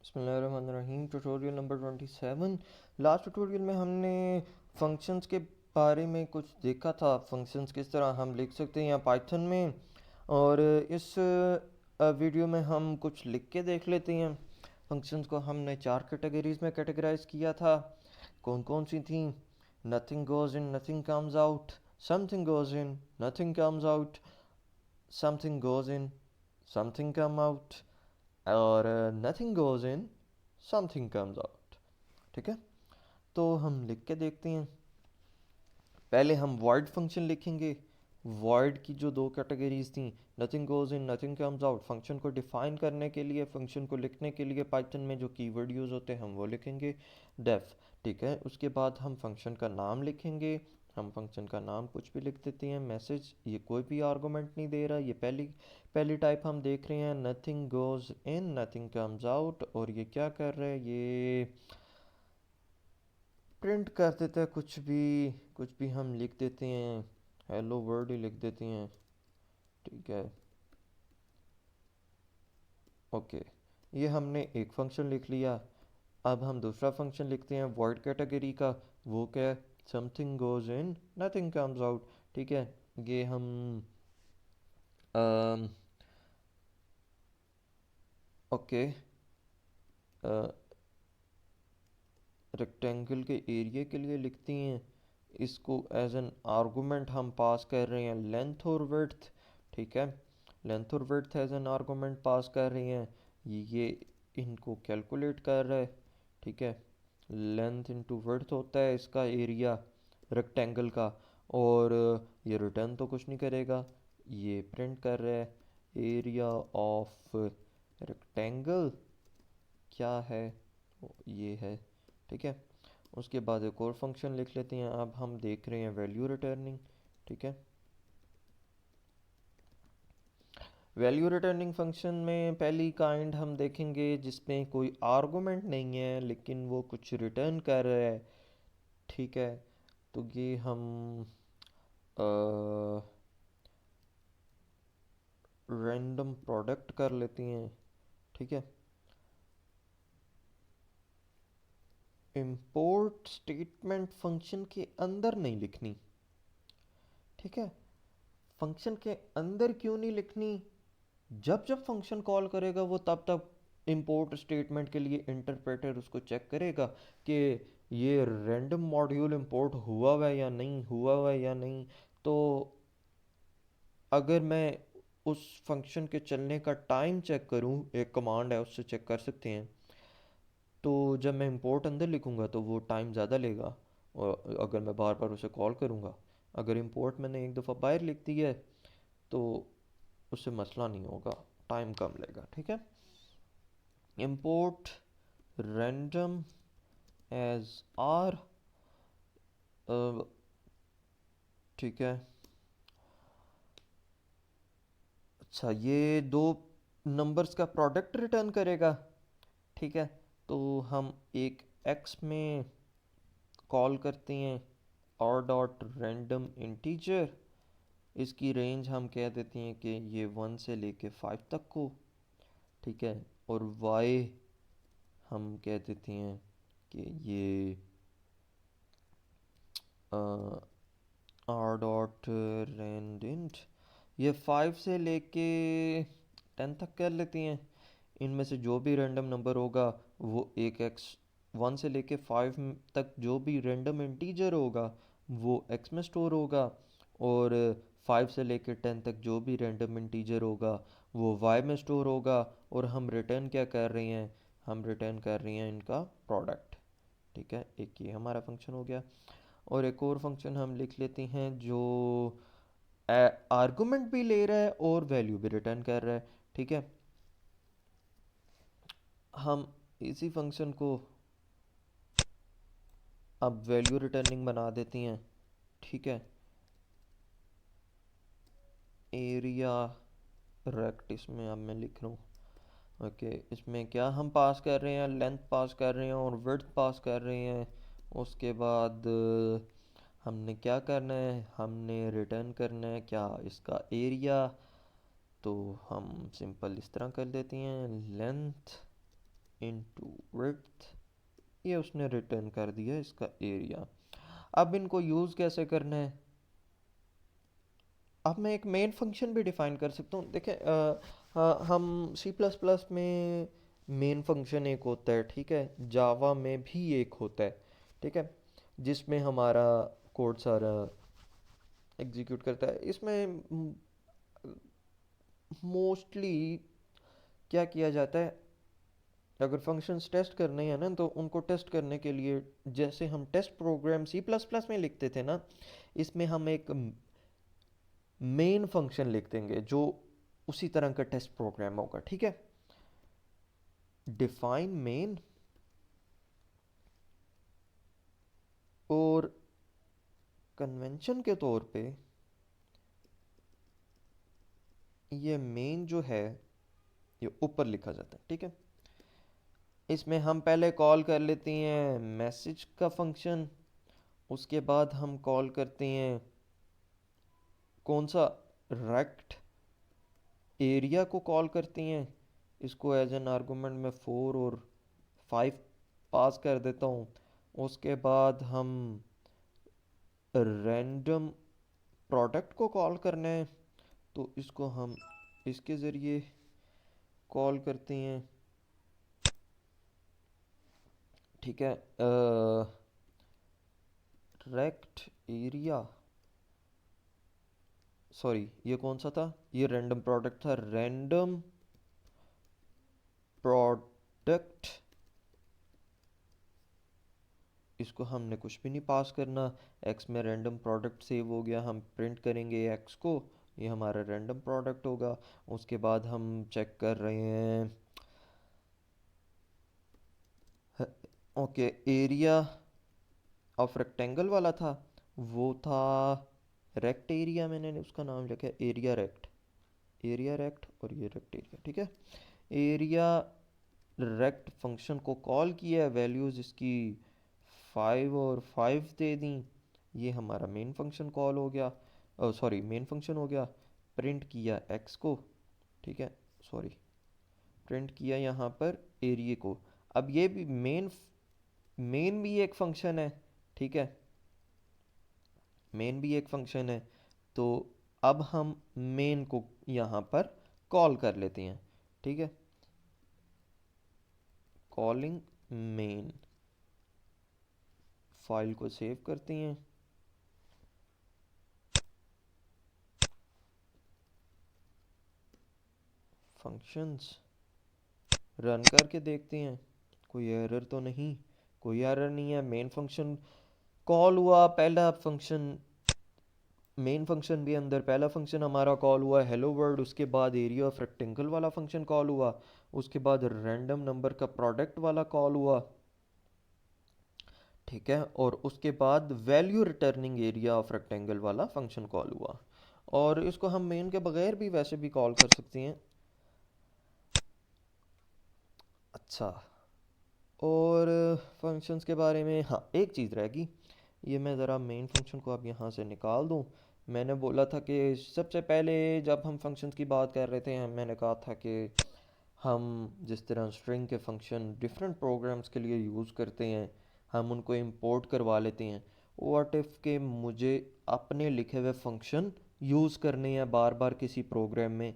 बिस्मिल्लाहिर्रहमानिर्रहीम। Tutorial number 27। Last tutorial में हमने फंक्शंस के बारे में कुछ देखा था। फंक्शंस किस तरह हम लिख सकते हैं या पाइथन में। और इस वीडियो में हम कुछ लिख के देख लेते हैं। फंक्शंस को हमने 4 कैटेगरीज में कैटेगराइज किया था। कौन कौन सी थी? Nothing goes in, nothing comes out. Something goes in, nothing comes out. Something goes in, something come out. और nothing goes in, something comes out. ठीक है, तो हम लिख के देखते हैं। पहले हम void फंक्शन लिखेंगे। void की जो 2 कैटेगरीज थी, nothing goes in, nothing comes out, function को डिफाइन करने के लिए, फंक्शन को लिखने के लिए पाइथन में जो कीवर्ड यूज़ होते हैं हम वो लिखेंगे, डेफ। ठीक है, उसके बाद हम फंक्शन का नाम लिखेंगे। हम फंक्शन का नाम कुछ भी लिख देते हैं। मैसेज, ये कोई भी आर्गूमेंट नहीं दे रहा। ये पहली पहली टाइप हम देख रहे हैं, nothing goes in, nothing comes out. और ये क्या कर रहा है? ये प्रिंट कर देता है कुछ भी हम लिख देते हैं। हेलो वर्ल्ड ही लिख देते हैं। ठीक है, ओके। ये हमने एक फंक्शन लिख लिया। अब हम दूसरा फंक्शन लिखते हैं वॉइड कैटेगरी का। वो क्या है? Something goes in, nothing comes out. ठीक है, ये हम ओके, रेक्टेंगल के एरिया के लिए लिखती हैं। इसको एज एन आर्गूमेंट हम पास कर रहे हैं लेंथ और विड्थ। ठीक है, लेंथ और विड्थ एज एन आर्गूमेंट पास कर रहे हैं। ये इनको कैलकुलेट कर रहा है। ठीक है, लेंथ इंटू विड्थ होता है इसका एरिया रेक्टेंगल का। और ये रिटर्न तो कुछ नहीं करेगा, ये प्रिंट कर रहा है एरिया ऑफ रेक्टेंगल क्या है, ये है। ठीक है, उसके बाद एक और फंक्शन लिख लेते हैं। अब हम देख रहे हैं वैल्यू रिटर्निंग। ठीक है, वैल्यू रिटर्निंग फंक्शन में पहली काइंड हम देखेंगे जिसमें कोई आर्गुमेंट नहीं है लेकिन वो कुछ रिटर्न कर रहा है। ठीक है, तो ये हम रैंडम प्रोडक्ट कर लेते हैं। ठीक है, इंपोर्ट स्टेटमेंट फंक्शन के अंदर नहीं लिखनी। ठीक है, फंक्शन के अंदर क्यों नहीं लिखनी? जब जब फंक्शन कॉल करेगा वो तब तब इंपोर्ट स्टेटमेंट के लिए इंटरप्रेटर उसको चेक करेगा कि ये रैंडम मॉड्यूल इंपोर्ट हुआ हुआ है या नहीं हुआ हुआ है या नहीं। तो अगर मैं उस फंक्शन के चलने का टाइम चेक करूं, एक कमांड है उससे चेक कर सकते हैं। तो जब मैं इंपोर्ट अंदर लिखूंगा तो वो टाइम ज़्यादा लेगा। और अगर मैं बार बार उसे कॉल करूंगा, अगर इंपोर्ट मैंने एक दफ़ा बाहर लिख दी है तो उससे मसला नहीं होगा, टाइम कम लेगा। ठीक है, import random as r। ठीक है, अच्छा ये दो नंबर्स का प्रोडक्ट रिटर्न करेगा। ठीक है, तो हम एक x में कॉल करते हैं r डॉट रैंडम इंटीजर। इसकी रेंज हम कह देते हैं कि ये 1 से लेके 5 तक को। ठीक है, और y हम कह देते हैं कि ये आर डॉट रेंडेंट, ये 5 से लेके 10 तक कर लेते हैं। इनमें से जो भी रैंडम नंबर होगा वो एक एक्स, 1 से लेके 5 तक जो भी रैंडम इंटीजर होगा वो एक्स में स्टोर होगा। और 5 से लेके 10 तक जो भी रैंडम इंटीजर होगा वो वाई में स्टोर होगा। और हम रिटर्न क्या कर रहे हैं? हम रिटर्न कर रहे हैं इनका प्रोडक्ट। ठीक है, एक ये हमारा फंक्शन हो गया। और एक और फंक्शन हम लिख लेते हैं जो आर्गुमेंट भी ले रहा है और वैल्यू भी रिटर्न कर रहा है। ठीक है, हम इसी फंक्शन को अब वैल्यू रिटर्निंग बना देते हैं। ठीक है, एरिया रेक्ट इसमें अब मैं लिख रहा हूँ। ओके, इसमें क्या हम पास कर रहे हैं? लेंथ पास कर रहे हैं और विड्थ पास कर रहे हैं। उसके बाद हमने क्या करना है? हमने रिटर्न करना है क्या? इसका एरिया। तो हम सिंपल इस तरह कर देते हैं, लेंथ इनटू विड्थ, ये उसने रिटर्न कर दिया इसका एरिया। अब इनको यूज़ कैसे करना है? अब मैं एक मेन फंक्शन भी डिफाइन कर सकता हूँ। देखें हम सी प्लस प्लस में मेन फंक्शन एक होता है, ठीक है, जावा में भी एक होता है, ठीक है, जिसमें हमारा कोड सारा एग्जीक्यूट करता है। इसमें मोस्टली क्या किया जाता है, अगर फंक्शंस टेस्ट करने हैं ना, तो उनको टेस्ट करने के लिए जैसे हम test program C plus plus में लिखते थे ना, इसमें हम एक मेन फंक्शन लिख देंगे जो उसी तरह का टेस्ट प्रोग्राम होगा, ठीक है। डिफाइन मेन, और कन्वेंशन के तौर पे ये मेन जो है ये ऊपर लिखा जाता है, ठीक है। इसमें हम पहले कॉल कर लेते हैं मैसेज का फंक्शन, उसके बाद हम कॉल करते हैं कौन सा, रेक्ट एरिया को कॉल करते हैं। इसको एज एन आर्गुमेंट में 4 और 5 पास कर देता हूँ। उसके बाद हम रैंडम प्रोडक्ट को कॉल करना है, तो इसको हम इसके ज़रिए कॉल करते हैं, ठीक है। रेक्ट एरिया, सॉरी ये कौन सा था, ये रैंडम प्रोडक्ट था, रैंडम प्रोडक्ट, इसको हमने कुछ भी नहीं पास करना। एक्स में रैंडम प्रोडक्ट सेव हो गया, हम प्रिंट करेंगे एक्स को, ये हमारा रैंडम प्रोडक्ट होगा। उसके बाद हम चेक कर रहे हैं, ओके, एरिया ऑफ रेक्टेंगल वाला था, वो था रेक्ट एरिया, मैंने उसका नाम लिखा है एरिया रेक्ट, एरिया रेक्ट, और ये रेक्ट एरिया, ठीक है। एरिया रेक्ट फंक्शन को कॉल किया, वैल्यूज़ इसकी 5 और 5 दे दी, ये हमारा मेन फंक्शन कॉल हो गया, सॉरी मेन फंक्शन हो गया। प्रिंट किया एक्स को, ठीक है, सॉरी प्रिंट किया यहाँ पर एरिया को। अब ये भी मेन, मेन भी एक फंक्शन है, ठीक है, मेन भी एक फंक्शन है। तो अब हम मेन को यहाँ पर कॉल कर लेते हैं, ठीक है, कॉलिंग मेन। फाइल को सेव करते हैं, फंक्शंस रन करके देखते हैं, कोई एरर तो नहीं, कोई एरर नहीं है। मेन फंक्शन कॉल हुआ, पहला फंक्शन, मेन फंक्शन भी अंदर पहला फंक्शन हमारा कॉल हुआ हेलो वर्ल्ड, उसके बाद एरिया ऑफ रेक्टेंगल वाला फंक्शन कॉल हुआ, उसके बाद रैंडम नंबर का प्रोडक्ट वाला कॉल हुआ, ठीक है, और उसके बाद value returning area of rectangle वाला फंक्शन कॉल हुआ। और इसको हम मेन के बगैर भी वैसे भी कॉल कर सकते हैं। अच्छा, और फंक्शंस के बारे में हाँ एक चीज़ रहेगी, ये मैं ज़रा मेन फंक्शन को अब यहाँ से निकाल दूँ। मैंने बोला था कि सबसे पहले जब हम फंक्शंस की बात कर रहे थे, मैंने कहा था कि हम जिस तरह स्ट्रिंग के फंक्शन डिफरेंट प्रोग्राम्स के लिए यूज़ करते हैं, हम उनको इंपोर्ट करवा लेते हैं। व्हाट इफ़ के मुझे अपने लिखे हुए फंक्शन यूज़ करने हैं बार बार किसी प्रोग्राम में,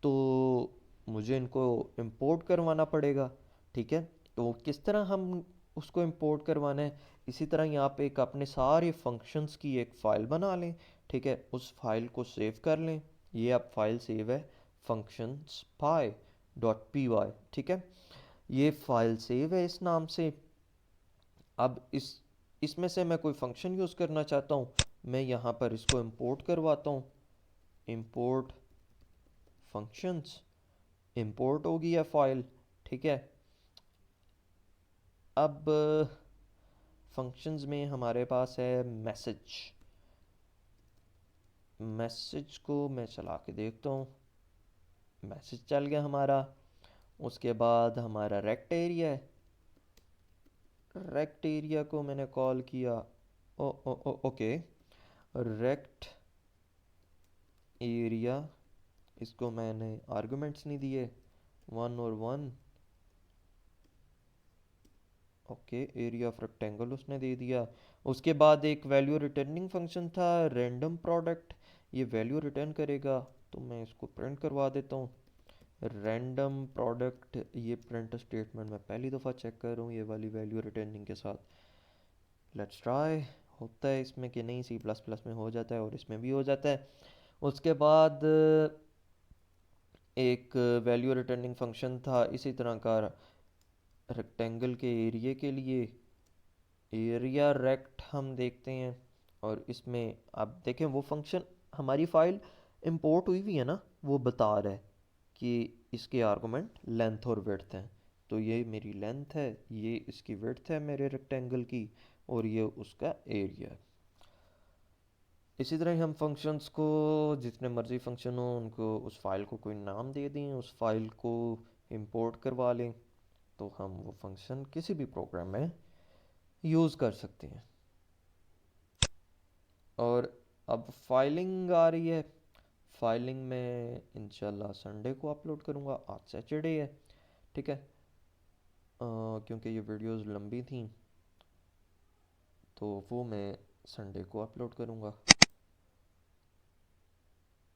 तो मुझे इनको इंपोर्ट करवाना पड़ेगा, ठीक है। तो किस तरह हम उसको इंपोर्ट करवाना है, इसी तरह यहाँ पे एक अपने सारे फंक्शंस की एक फ़ाइल बना लें, ठीक है, उस फाइल को सेव कर लें। ये अब फाइल सेव है functions Pie dot P Y, ठीक है, ये फाइल सेव है इस नाम से। अब इसमें से मैं कोई फंक्शन यूज़ करना चाहता हूँ, मैं यहाँ पर इसको इंपोर्ट करवाता हूँ, इंपोर्ट फंक्शंस, इंपोर्ट होगी यह फाइल, ठीक है। अब फंक्शंस में हमारे पास है मैसेज, मैसेज को मैं चला के देखता हूँ, मैसेज चल गया हमारा। उसके बाद हमारा रेक्ट एरिया है, रेक्ट एरिया को मैंने कॉल किया, ओके, रेक्ट एरिया, इसको मैंने आर्गुमेंट्स नहीं दिए, 1 और 1, ओके, एरिया ऑफ रेक्टेंगल उसने दे दिया। उसके बाद एक वैल्यू रिटर्निंग फंक्शन था रैंडम प्रोडक्ट, ये वैल्यू रिटर्न करेगा। तो मैं इसको प्रिंट करवा देता हूँ, रैंडम प्रोडक्ट। ये प्रिंट स्टेटमेंट मैं पहली दफ़ा चेक कर रहा हूँ ये वाली वैल्यू रिटर्निंग के साथ। लेट्स ट्राई, होता है इसमें कि नहीं, सी प्लस प्लस में हो जाता है और इसमें भी हो जाता है। उसके बाद एक वैल्यू रिटर्निंग फंक्शन था इसी तरह का रेक्टेंगल के एरिया के लिए, एरिया रेक्ट हम देखते हैं। और इसमें आप देखें वो फंक्शन, हमारी फाइल इंपोर्ट हुई हुई है ना, वो बता रहा है कि इसके आर्गुमेंट लेंथ और विड्थ हैं। तो ये मेरी लेंथ है, ये इसकी विड्थ है मेरे रेक्टेंगल की, और ये उसका एरिया है। इसी तरह ही हम फंक्शंस को, जितने मर्ज़ी फंक्शन हो उनको, उस फाइल को कोई नाम दे दें, उस फाइल को इंपोर्ट करवा लें, तो हम वो फंक्शन किसी भी प्रोग्राम में यूज़ कर सकते हैं। और अब फाइलिंग आ रही है। फाइलिंग में इंशाल्लाह संडे को अपलोड करूँगा, आज सैटरडे है, ठीक है। क्योंकि ये वीडियोस लंबी थी तो वो मैं संडे को अपलोड करूँगा।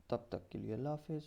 तब तक के लिए अल्लाह हाफिज़।